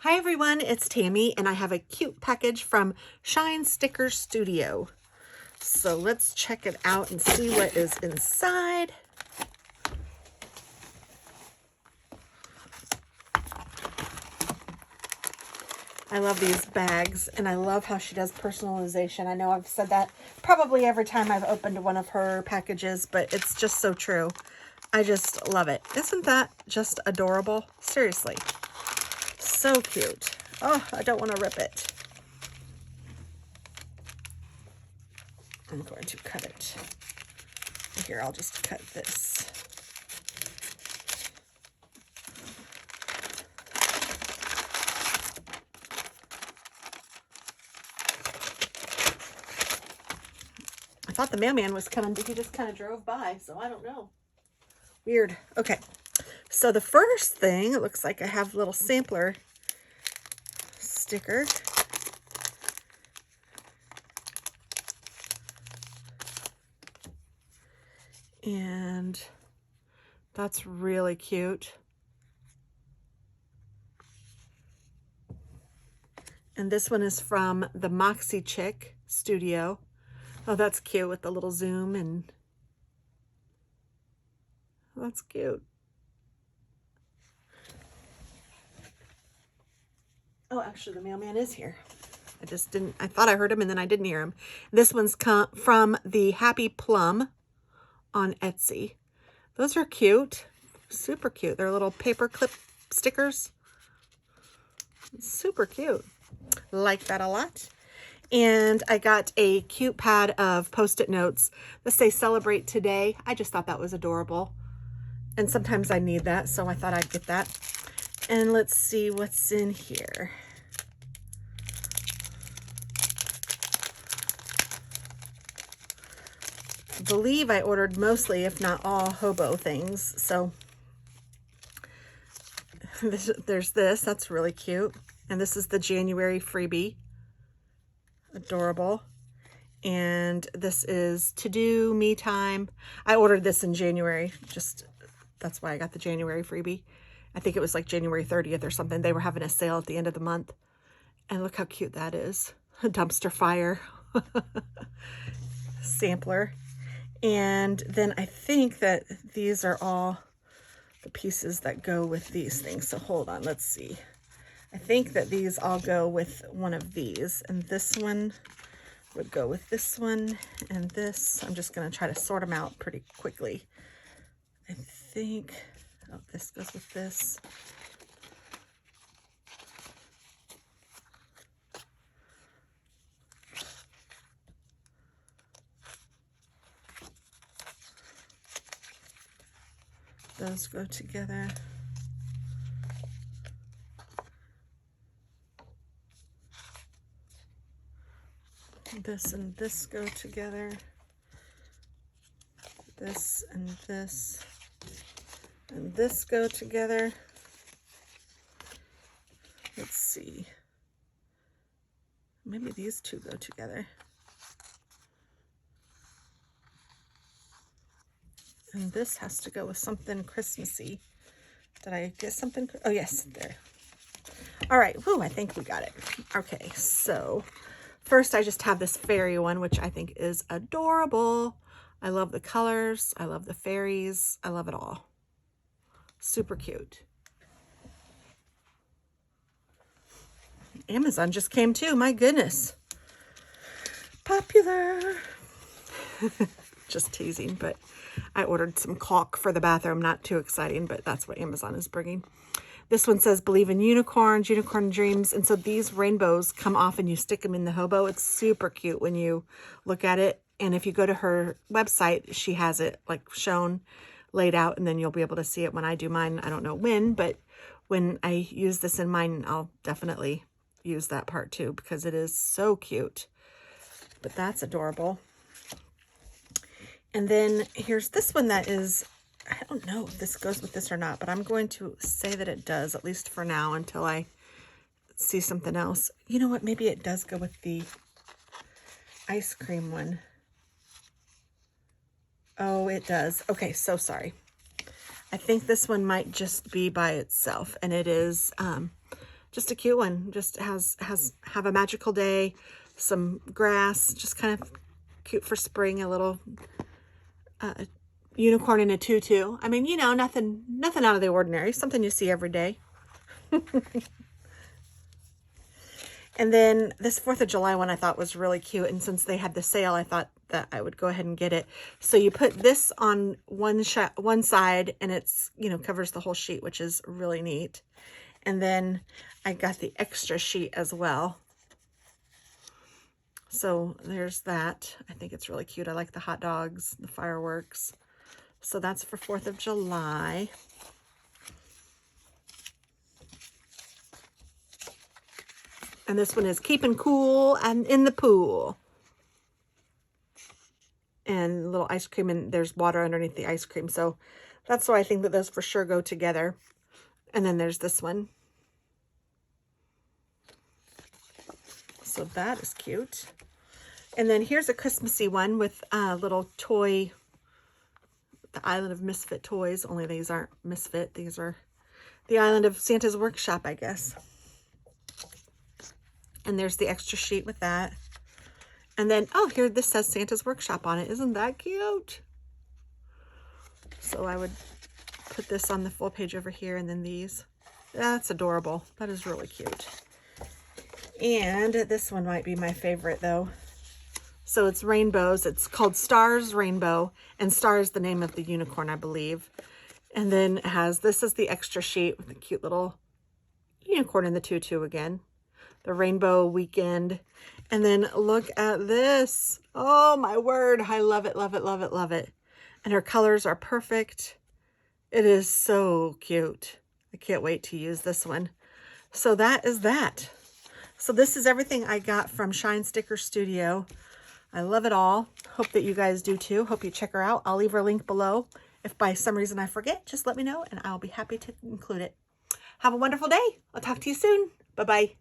Hi everyone, it's Tammy and I have a cute package from Shine Sticker Studio. So let's check it out and see what is inside. I love these bags and I love how she does personalization. I know I've said that probably every time I've opened one of her packages, but it's just so true. I just love it. Isn't that just adorable? Seriously, so cute. Oh, I don't want to rip it. I'm going to cut it. Here, I'll just cut this. I thought the mailman was coming, but he just kind of drove by, so I don't know. Weird. Okay, so the first thing, it looks like I have a little sampler sticker. And that's really cute. And this one is from the Moxie Chick Studio. Oh, that's cute with the little zoom, and that's cute. Oh, actually the mailman is here. I thought I heard him and then I didn't hear him. This one's from the Happy Plum on Etsy. Those are cute, super cute. They're little paper clip stickers. Super cute. Like that a lot. And I got a cute pad of Post-it notes that say celebrate today. I just thought that was adorable. And sometimes I need that, so I thought I'd get that. And let's see what's in here. I believe I ordered mostly, if not all, hobo things. So there's this. That's really cute. And this is the January freebie. Adorable. And this is To Do Me Time. I ordered this in January. That's why I got the January freebie. I think it was like January 30th or something. They were having a sale at the end of the month. And look how cute that is. A dumpster fire. Sampler. And then I think that these are all the pieces that go with these things. So hold on, let's see. I think that these all go with one of these, and this one would go with this one and this. I'm just going to try to sort them out pretty quickly. I think, oh, this goes with this. Those go together. This and this go together. This and this and this go together. Let's see. Maybe these two go together. And this has to go with something Christmassy. Did I get something? Oh, yes, there. All right. Whoo, I think we got it. Okay, so first I just have this fairy one, which I think is adorable. I love the colors. I love the fairies. I love it all. Super cute. Amazon just came too. My goodness. Popular. Just teasing, but I ordered some caulk for the bathroom. Not too exciting, but that's what Amazon is bringing. This one says believe in unicorns, unicorn dreams. And so these rainbows come off and you stick them in the hobo. It's super cute when you look at it. And if you go to her website, she has it like shown, laid out, and then you'll be able to see it when I do mine. I don't know when, but when I use this in mine, I'll definitely use that part too, because it is so cute. But that's adorable. And then here's this one that is, I don't know if this goes with this or not, but I'm going to say that it does, at least for now, until I see something else. You know what? Maybe it does go with the ice cream one. Oh, it does. Okay, so sorry. I think this one might just be by itself, and it is just a cute one. Just have a magical day, some grass, just kind of cute for spring, a little unicorn in a tutu. I mean, you know, nothing out of the ordinary, something you see every day. And then this 4th of July one I thought was really cute, and since they had the sale, I thought that I would go ahead and get it. So you put this on one side, and it's, you know, covers the whole sheet, which is really neat. And then I got the extra sheet as well. So there's that. I think it's really cute. I like the hot dogs, the fireworks. So that's for 4th of July. And this one is keeping cool and in the pool. And a little ice cream, and there's water underneath the ice cream. So that's why I think that those for sure go together. And then there's this one. So that is cute. And then here's a Christmassy one with a little toy, the Island of Misfit Toys, only these aren't Misfit. These are the Island of Santa's Workshop, I guess. And there's the extra sheet with that. And then, oh, here, this says Santa's Workshop on it. Isn't that cute? So I would put this on the full page over here, and then these. That's adorable. That is really cute. And this one might be my favorite, though. So it's rainbows. It's called Stars Rainbow, and Star is the name of the unicorn, I believe. And then it has, this is the extra sheet with the cute little unicorn in the tutu again. The rainbow weekend. And then look at this. Oh my word. I love it, love it, love it, love it. And her colors are perfect. It is so cute. I can't wait to use this one. So that is that. So this is everything I got from Shine Sticker Studio. I love it all. Hope that you guys do too. Hope you check her out. I'll leave her link below. If by some reason I forget, just let me know and I'll be happy to include it. Have a wonderful day. I'll talk to you soon. Bye-bye.